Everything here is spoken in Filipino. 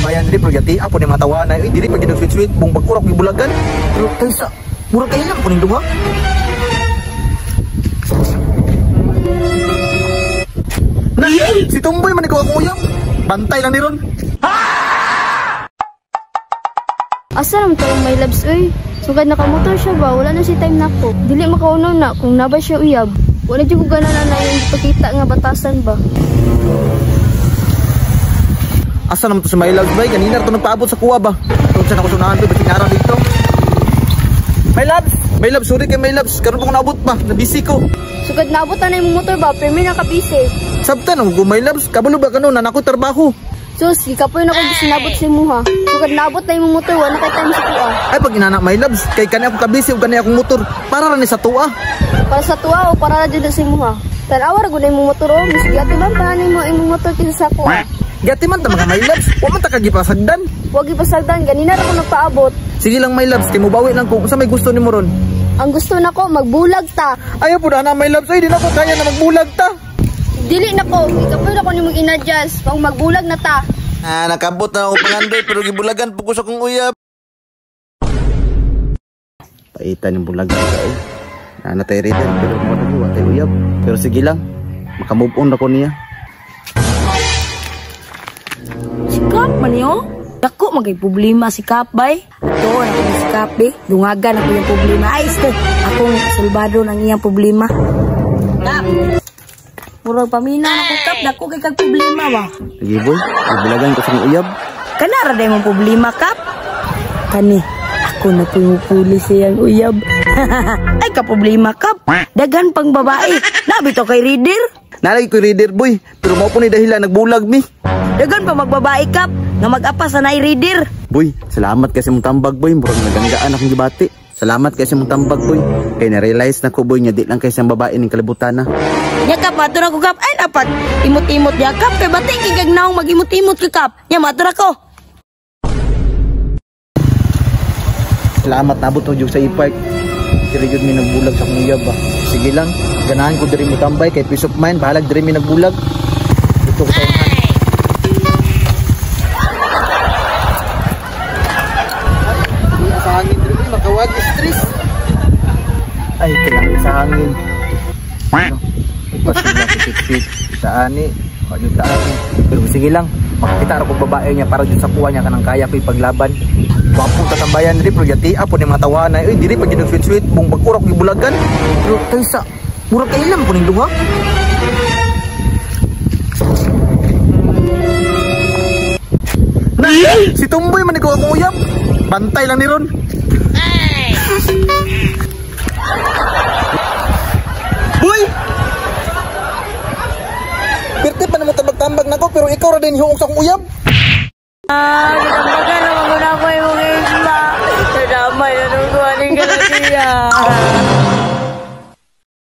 tambayan diri pero yati apo ni matawanan. Dili pa gid sweet-sweet bung pagkurok ni bulagan. Pero kaysa murag kay lang kuning duha. Nah, si Tumboy man ikaw akong uyab. Bantay lang ni ron. Asa naman ka may labs, uy? Sugad nakamotor siya ba? Wala na si time na ko. Dili makaunaw na kung naba siya uyab. Wala dyan ko gana na yung ipakita nga batasan ba? Asa naman to sa my loves, bay? Kanina ito nagpaabot sa kuha ba? Kung saan ako sunahan doon, ba't sinara dito? My loves! My loves, sorry kay my loves. Karoon pa ko naabot pa, nabisi ko. Sugad naabot na yung motor ba? Pero may nakabisi. Sabta nung my loves, kabalo ba ka nun? Nanako trabaho. Sus, ikapoy na ko sinabot si Muha. Sugad naabot na yung motor, wala kay time sa tuwa. Ay, pag inanak my loves, kay kani ako kabisi o kani akong motor. Para rin sa tuwa. Para sa tuwa o para na dyan si Muha? Tanawa, ragunay mo motor o. Mas gati man, tahanin mo yung motor kisa sa kuha. Gati man ta mga my loves, huwag man ta kagipasagdan. Huwag ipasagdan, ganina na ako nagpaabot. Sige lang my loves, timubawi lang kung sa may gusto ni mo ron. Ang gusto na ko, magbulag ta. Ayaw po na my loves, ay di na ko kaya na magbulag ta. Dili na ko, ikapoy na ko ni mong inadjust. Pag magbulag na ta. Nakabot na ako pangandoy pero gibulagan po ko sa kong uyab. Paitan yung bulagan ka eh. Natay rin pero mo na buwa tayo uyab. Pero sige lang, makamove on ako niya. Si Kap man yun? Dako magay problema si Kap bay. Ito ako si Kap eh. Dungagan ako yung problema. Ay ito, akong sulbado ng iyang problema. Kap! Murag pamina ako Kap, dako kay kag problema ba? Sige boy, ibulagan ko sa kong uyab. Kanara day mong problema Kap? Kani, ako na po yung puli siyang uyab. Ay ka problema Kap, dagan pang babae. Nabi to kay reader? Nalagi ko reader boy, pero mo po ni dahilan nagbulag mi. Dagan pa magbabae Kap, nga mag-apa sa nai-reader. Boy, salamat kasi mong tambag boy, murag naganggaan akong gibati. Salamat kasi mong tambag boy. Kaya na-realize na ko boy, nya di lang kasi ang babae ng kalibutan na. Nya Kap, matura ko Kap. Ay dapat, imot-imot niya Kap. Kaya batik kay naong mag-imot-imot ka Kap. Nya matura ko. Salamat nabot mo sa ipark. Diri yun mi nagbulag sa akong uyab ba. Sige lang, ganahan ko diri mo tambay kay peace of mind. Bahalag diri mi nagbulag. Dito ko sa unahan. Sa hangin diri boy, makawag stress. Ay, kailangan sa hangin. Ipasok na si Sweet. Sa ani, pagod sa ani. Pero sige lang, makakita ako babae niya para dyan sa kuha niya kanang kaya ko ipaglaban. Wapong tatambayan diri pero yati apo ni matawanan. Uy, diri pa gid sweet-sweet bung pagkurok ni bulagan. Pero kaysa murag kay lang kuning duha. Nah, si Tumboy man ikaw akong uyab. Bantay lang ni ron. Boy! Pirti pa naman tambag-tambag na ko pero ikaw ra din hiuong sa akong uyab. Kitambagan naman ko na ako yung isla. Nadamay na nung kuhanin ka na siya.